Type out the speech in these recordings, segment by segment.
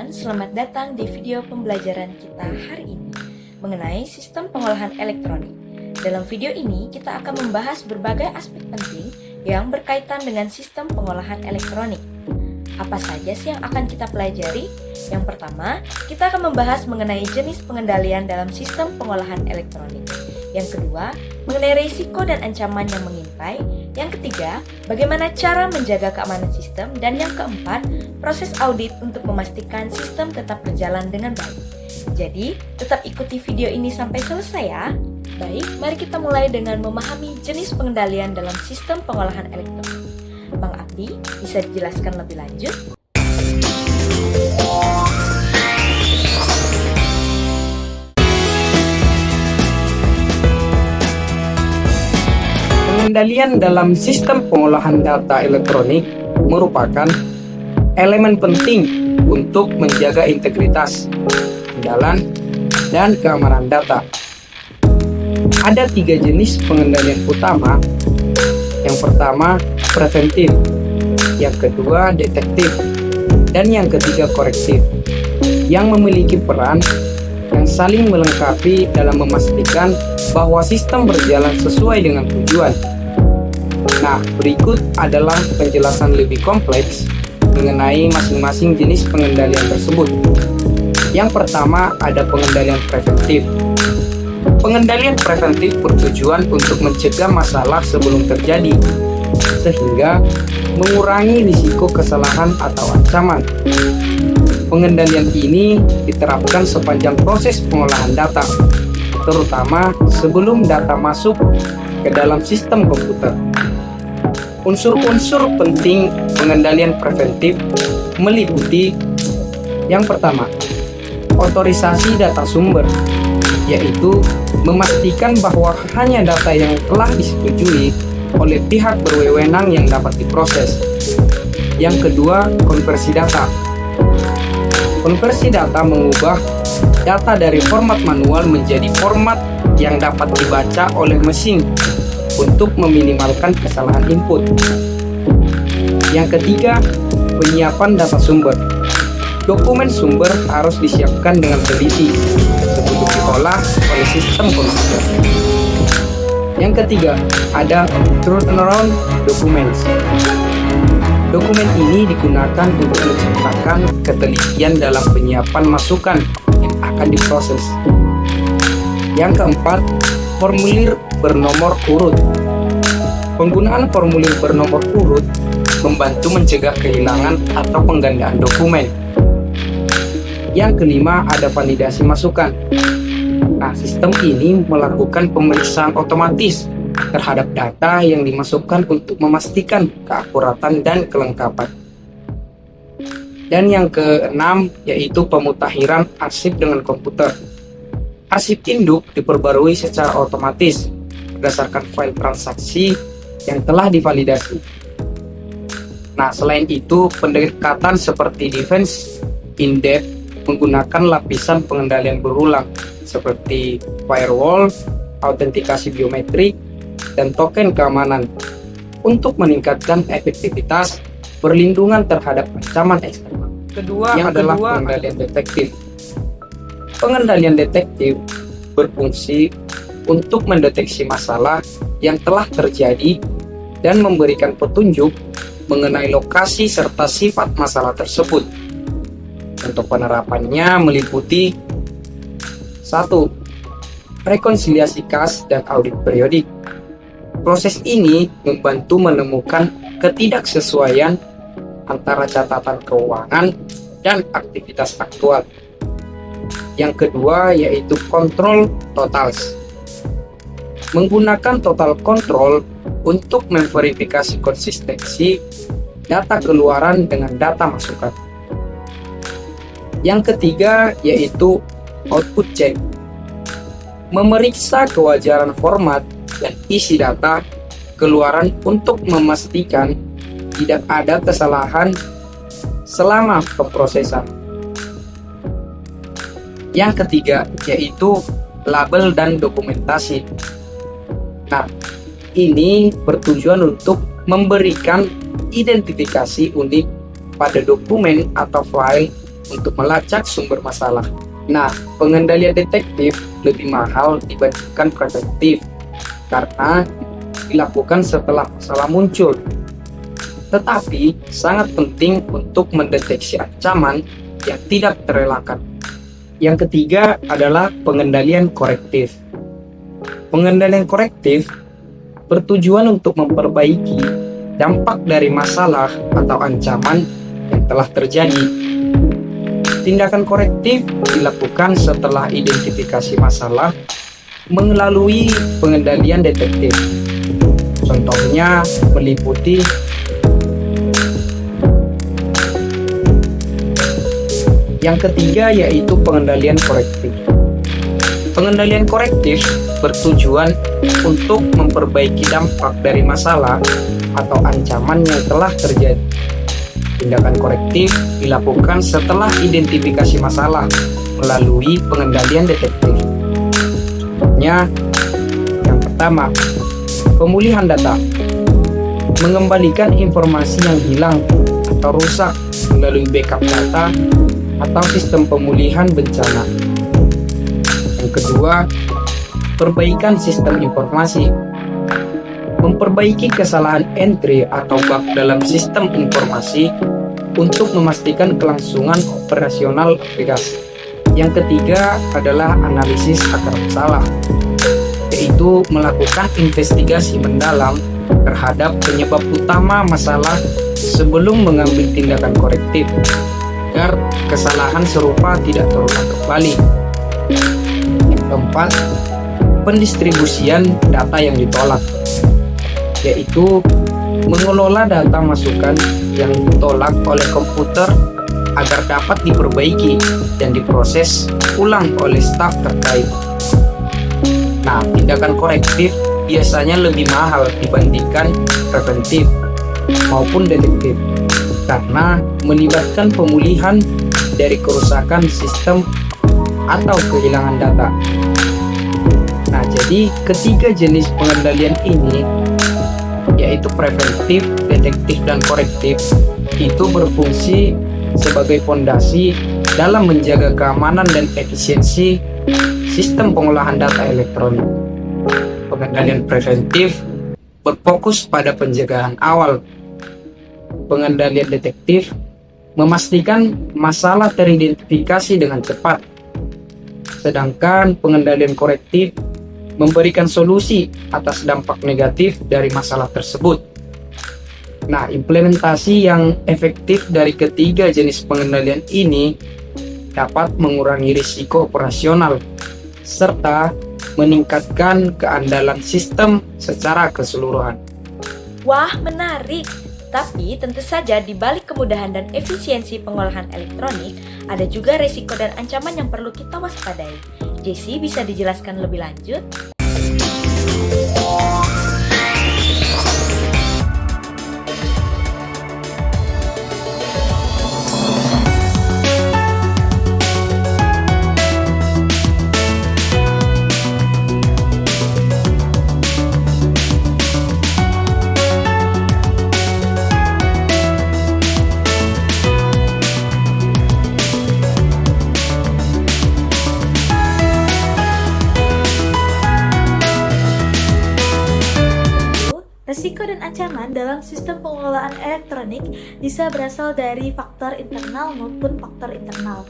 teman-teman, selamat datang di video pembelajaran kita hari ini mengenai sistem pengolahan elektronik. Dalam video ini, kita akan membahas berbagai aspek penting yang berkaitan dengan sistem pengolahan elektronik. Apa saja sih yang akan kita pelajari? Yang pertama, kita akan membahas mengenai jenis pengendalian dalam sistem pengolahan elektronik. Yang kedua, mengenai risiko dan ancaman yang mengintai. Yang ketiga, bagaimana cara menjaga keamanan sistem. Dan yang keempat, proses audit untuk memastikan sistem tetap berjalan dengan baik. Jadi, tetap ikuti video ini sampai selesai ya. Baik, mari kita mulai dengan memahami jenis pengendalian dalam sistem pengolahan elektronik. Bang Abdi, bisa dijelaskan lebih lanjut? Pengendalian dalam sistem pengolahan data elektronik merupakan elemen penting untuk menjaga integritas, andalan, dan keamanan data. Ada 3 jenis pengendalian utama. Yang pertama, preventif, yang kedua, detektif, dan yang ketiga, korektif, yang memiliki peran yang saling melengkapi dalam memastikan bahwa sistem berjalan sesuai dengan tujuan. Nah, berikut adalah penjelasan lebih kompleks mengenai masing-masing jenis pengendalian tersebut. Yang pertama, ada pengendalian preventif. Pengendalian preventif bertujuan untuk mencegah masalah sebelum terjadi, sehingga mengurangi risiko kesalahan atau ancaman. Pengendalian ini diterapkan sepanjang proses pengolahan data, terutama sebelum data masuk ke dalam sistem komputer. Unsur-unsur penting pengendalian preventif meliputi yang pertama, otorisasi data sumber, yaitu memastikan bahwa hanya data yang telah disetujui oleh pihak berwenang yang dapat diproses. Yang kedua, konversi data. Konversi data mengubah data dari format manual menjadi format yang dapat dibaca oleh mesin untuk meminimalkan kesalahan input. Yang ketiga, penyiapan data sumber. Dokumen sumber harus disiapkan dengan teliti sebelum diolah oleh sistem komputer. Yang ketiga, ada turnaround documents. Dokumen ini digunakan untuk menciptakan ketelitian dalam penyiapan masukan yang akan diproses. Yang keempat, formulir bernomor urut. Penggunaan formulir bernomor urut membantu mencegah kehilangan atau penggandaan dokumen. Yang kelima, ada validasi masukan. Nah, sistem ini melakukan pemeriksaan otomatis terhadap data yang dimasukkan untuk memastikan keakuratan dan kelengkapan. Dan yang keenam, yaitu pemutakhiran arsip dengan komputer. Arsip induk diperbarui secara otomatis berdasarkan file transaksi yang telah divalidasi. Nah, selain itu, pendekatan seperti defense in-depth menggunakan lapisan pengendalian berulang seperti firewall, autentikasi biometrik, dan token keamanan untuk meningkatkan efektivitas perlindungan terhadap ancaman eksternal. Yang kedua adalah pengendalian detektif. Pengendalian detektif berfungsi untuk mendeteksi masalah yang telah terjadi dan memberikan petunjuk mengenai lokasi serta sifat masalah tersebut. Untuk penerapannya meliputi 1. Rekonsiliasi kas dan audit periodik. Proses ini membantu menemukan ketidaksesuaian antara catatan keuangan dan aktivitas aktual. Yang kedua yaitu control totals. Menggunakan total control untuk memverifikasi konsistensi data keluaran dengan data masukan. Yang ketiga yaitu output check. Memeriksa kewajaran format dan isi data keluaran untuk memastikan tidak ada kesalahan selama pemrosesan. Yang ketiga yaitu label dan dokumentasi. Nah, ini bertujuan untuk memberikan identifikasi unik pada dokumen atau file untuk melacak sumber masalah. Nah, pengendalian detektif lebih mahal dibandingkan preventif karena dilakukan setelah masalah muncul. Tetapi sangat penting untuk mendeteksi ancaman yang tidak terelakkan. Yang ketiga adalah pengendalian korektif. Pengendalian korektif bertujuan untuk memperbaiki dampak dari masalah atau ancaman yang telah terjadi. Tindakan korektif dilakukan setelah identifikasi masalah melalui pengendalian detektif. Contohnya meliputi yang ketiga yaitu pengendalian korektif. Pengendalian korektif bertujuan untuk memperbaiki dampak dari masalah atau ancaman yang telah terjadi. Tindakan korektif dilakukan setelah identifikasi masalah melalui pengendalian detektif. Contohnya, yang pertama, pemulihan data. Mengembalikan informasi yang hilang atau rusak melalui backup data atau sistem pemulihan bencana. Yang kedua, perbaikan sistem informasi. Memperbaiki kesalahan entry atau bug dalam sistem informasi untuk memastikan kelangsungan operasional aplikasi. Yang ketiga adalah analisis akar masalah, yaitu melakukan investigasi mendalam terhadap penyebab utama masalah sebelum mengambil tindakan korektif, agar kesalahan serupa tidak terulang kembali. Yang keempat, pendistribusian data yang ditolak, yaitu mengelola data masukan yang ditolak oleh komputer agar dapat diperbaiki dan diproses ulang oleh staf terkait. Nah, tindakan korektif biasanya lebih mahal dibandingkan preventif maupun detektif karena melibatkan pemulihan dari kerusakan sistem atau kehilangan data. Nah, jadi ketiga jenis pengendalian ini, yaitu preventif, detektif, dan korektif, itu berfungsi sebagai fondasi dalam menjaga keamanan dan efisiensi sistem pengolahan data elektronik. Pengendalian preventif berfokus pada pencegahan awal. Pengendalian detektif memastikan masalah teridentifikasi dengan cepat. Sedangkan pengendalian korektif memberikan solusi atas dampak negatif dari masalah tersebut. Nah, implementasi yang efektif dari ketiga jenis pengendalian ini dapat mengurangi risiko operasional serta meningkatkan keandalan sistem secara keseluruhan. Wah, menarik! Tapi tentu saja di balik kemudahan dan efisiensi pengolahan elektronik, ada juga risiko dan ancaman yang perlu kita waspadai. Jessie, bisa dijelaskan lebih lanjut? Risiko dan ancaman dalam sistem pengelolaan elektronik bisa berasal dari faktor internal maupun faktor internal.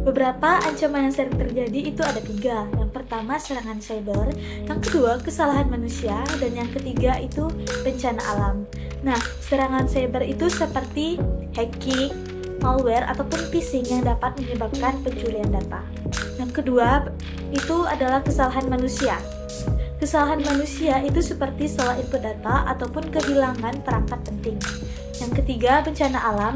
Beberapa ancaman yang sering terjadi itu ada 3. Yang pertama, serangan cyber. Yang kedua, kesalahan manusia. Dan yang ketiga itu bencana alam. Nah, serangan cyber itu seperti hacking, malware, ataupun phishing yang dapat menyebabkan pencurian data. Yang kedua, itu adalah kesalahan manusia. Kesalahan manusia itu seperti salah input data ataupun kehilangan perangkat penting. Yang ketiga, bencana alam,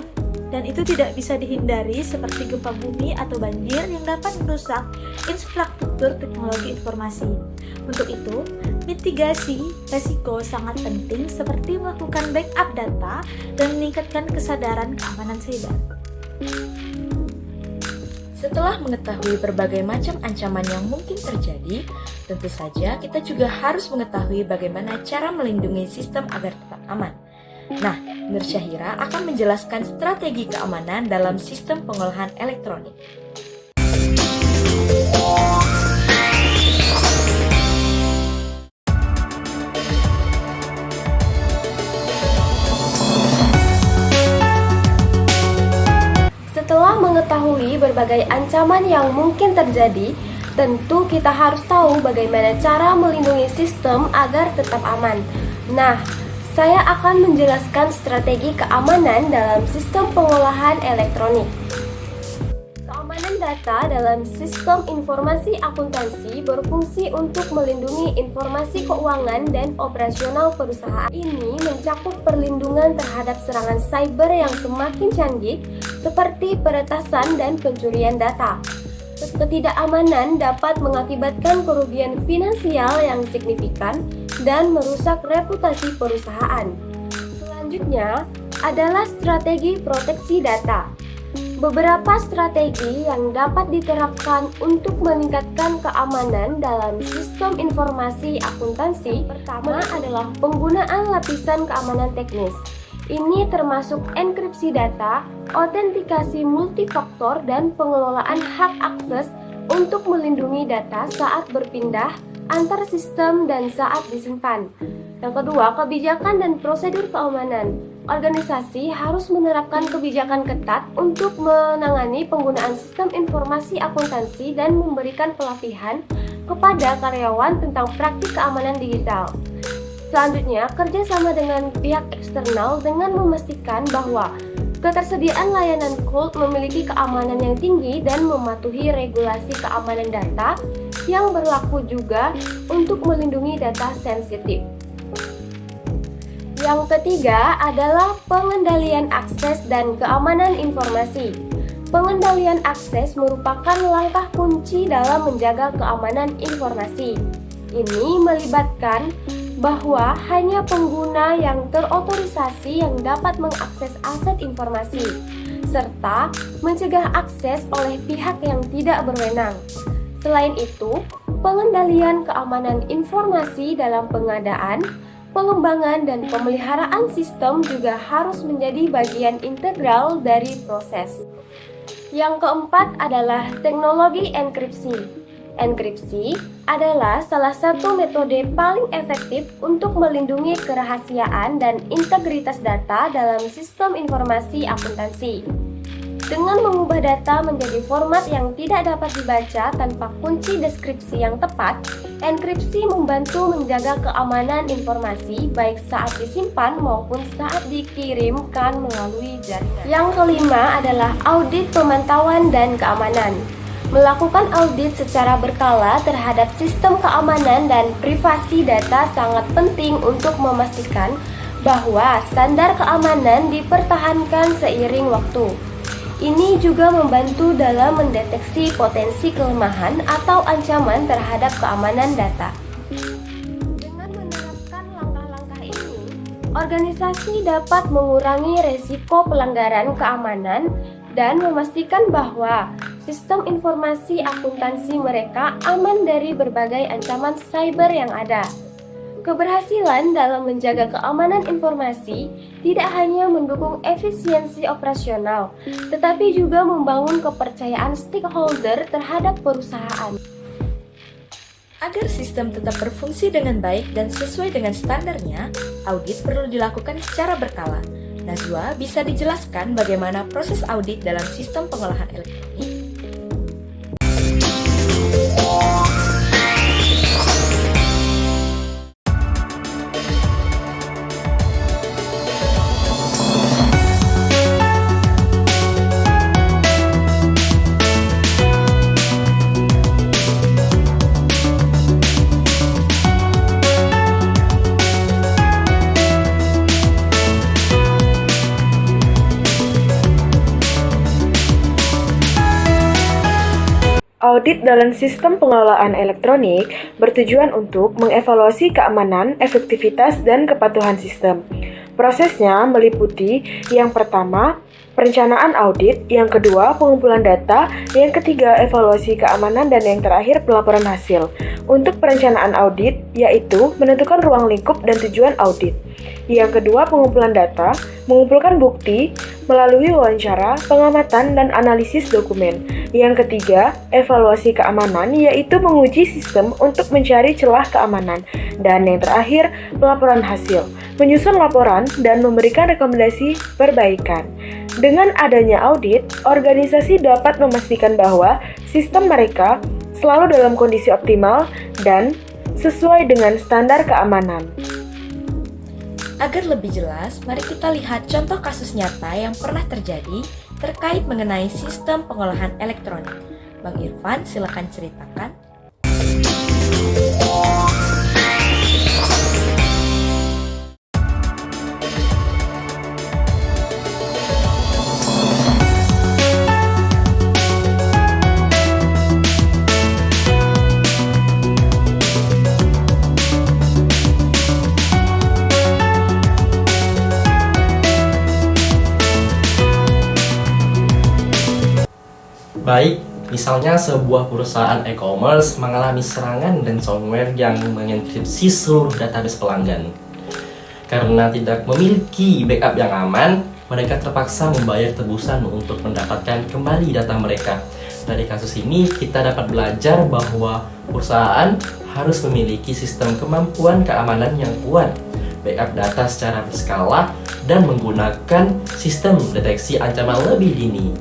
dan itu tidak bisa dihindari seperti gempa bumi atau banjir yang dapat merusak infrastruktur teknologi informasi. Untuk itu, mitigasi resiko sangat penting seperti melakukan backup data dan meningkatkan kesadaran keamanan cyber. Setelah mengetahui berbagai macam ancaman yang mungkin terjadi, tentu saja kita juga harus mengetahui bagaimana cara melindungi sistem agar tetap aman. Nah, Nur Syahira akan menjelaskan strategi keamanan dalam sistem pengolahan elektronik. Setelah mengetahui berbagai ancaman yang mungkin terjadi, tentu kita harus tahu bagaimana cara melindungi sistem agar tetap aman. Nah, saya akan menjelaskan strategi keamanan dalam sistem pengolahan elektronik. Keamanan data dalam sistem informasi akuntansi berfungsi untuk melindungi informasi keuangan dan operasional perusahaan. Ini mencakup perlindungan terhadap serangan cyber yang semakin canggih, seperti peretasan dan pencurian data. Ketidakamanan dapat mengakibatkan kerugian finansial yang signifikan dan merusak reputasi perusahaan. Selanjutnya adalah strategi proteksi data. Beberapa strategi yang dapat diterapkan untuk meningkatkan keamanan dalam sistem informasi akuntansi. Pertama adalah penggunaan lapisan keamanan teknis. Ini termasuk enkripsi data, autentikasi multifaktor, dan pengelolaan hak akses untuk melindungi data saat berpindah antar sistem dan saat disimpan. Yang kedua, kebijakan dan prosedur keamanan. Organisasi harus menerapkan kebijakan ketat untuk menangani penggunaan sistem informasi akuntansi dan memberikan pelatihan kepada karyawan tentang praktik keamanan digital. Selanjutnya, kerjasama dengan pihak eksternal dengan memastikan bahwa ketersediaan layanan cloud memiliki keamanan yang tinggi dan mematuhi regulasi keamanan data yang berlaku juga untuk melindungi data sensitif. Yang ketiga adalah pengendalian akses dan keamanan informasi. Pengendalian akses merupakan langkah kunci dalam menjaga keamanan informasi. Ini melibatkan bahwa hanya pengguna yang terotorisasi yang dapat mengakses aset informasi, serta mencegah akses oleh pihak yang tidak berwenang. Selain itu, pengendalian keamanan informasi dalam pengadaan, pengembangan, dan pemeliharaan sistem juga harus menjadi bagian integral dari proses. Yang keempat adalah teknologi enkripsi. Enkripsi adalah salah satu metode paling efektif untuk melindungi kerahasiaan dan integritas data dalam sistem informasi akuntansi. Dengan mengubah data menjadi format yang tidak dapat dibaca tanpa kunci deskripsi yang tepat, enkripsi membantu menjaga keamanan informasi baik saat disimpan maupun saat dikirimkan melalui jaringan. Yang kelima adalah audit pemantauan dan keamanan. Melakukan audit secara berkala terhadap sistem keamanan dan privasi data sangat penting untuk memastikan bahwa standar keamanan dipertahankan seiring waktu. Ini juga membantu dalam mendeteksi potensi kelemahan atau ancaman terhadap keamanan data. Dengan menerapkan langkah-langkah ini, organisasi dapat mengurangi resiko pelanggaran keamanan dan memastikan bahwa sistem informasi akuntansi mereka aman dari berbagai ancaman cyber yang ada. Keberhasilan dalam menjaga keamanan informasi tidak hanya mendukung efisiensi operasional, tetapi juga membangun kepercayaan stakeholder terhadap perusahaan. Agar sistem tetap berfungsi dengan baik dan sesuai dengan standarnya, audit perlu dilakukan secara berkala. Najwa bisa dijelaskan bagaimana proses audit dalam sistem pengolahan elektronik? Audit dalam sistem pengelolaan elektronik bertujuan untuk mengevaluasi keamanan, efektivitas, dan kepatuhan sistem. Prosesnya meliputi yang pertama, perencanaan audit, yang kedua, pengumpulan data, yang ketiga, evaluasi keamanan, dan yang terakhir, pelaporan hasil. Untuk perencanaan audit, yaitu menentukan ruang lingkup dan tujuan audit. Yang kedua, pengumpulan data, mengumpulkan bukti melalui wawancara, pengamatan, dan analisis dokumen. Yang ketiga, evaluasi keamanan, yaitu menguji sistem untuk mencari celah keamanan. Dan yang terakhir, pelaporan hasil, menyusun laporan dan memberikan rekomendasi perbaikan. Dengan adanya audit, organisasi dapat memastikan bahwa sistem mereka selalu dalam kondisi optimal dan sesuai dengan standar keamanan. Agar lebih jelas, mari kita lihat contoh kasus nyata yang pernah terjadi terkait mengenai sistem pengolahan elektronik. Bang Irfan, silakan ceritakan. Baik, misalnya sebuah perusahaan e-commerce mengalami serangan ransomware yang mengenkripsi seluruh database pelanggan. Karena tidak memiliki backup yang aman, mereka terpaksa membayar tebusan untuk mendapatkan kembali data mereka. Dari kasus ini, kita dapat belajar bahwa perusahaan harus memiliki sistem kemampuan keamanan yang kuat, backup data secara berskala, dan menggunakan sistem deteksi ancaman lebih dini.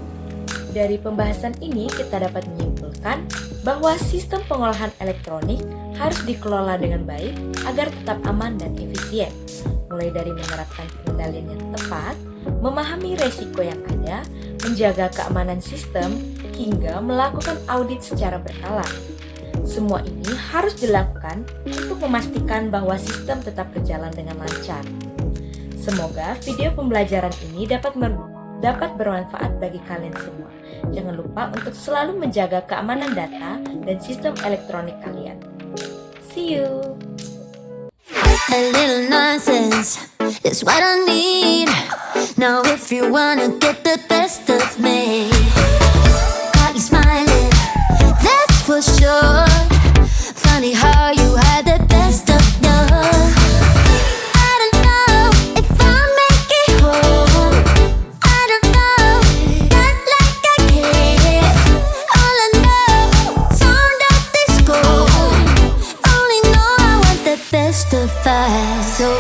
Dari pembahasan ini, kita dapat menyimpulkan bahwa sistem pengolahan elektronik harus dikelola dengan baik agar tetap aman dan efisien. Mulai dari menerapkan pengendalian yang tepat, memahami resiko yang ada, menjaga keamanan sistem, hingga melakukan audit secara berkala. Semua ini harus dilakukan untuk memastikan bahwa sistem tetap berjalan dengan lancar. Semoga video pembelajaran ini dapat bermanfaat bagi kalian semua. Jangan lupa untuk selalu menjaga keamanan data dan sistem elektronik kalian. See you! A little nonsense is what I need. Now if you wanna get the best of me, got you smiling, that's for sure. Funny how you had the best of me. I don't know if I'll make it home. I don't know, not like I care. All I know, sound of disco. Only know I want the best of us. So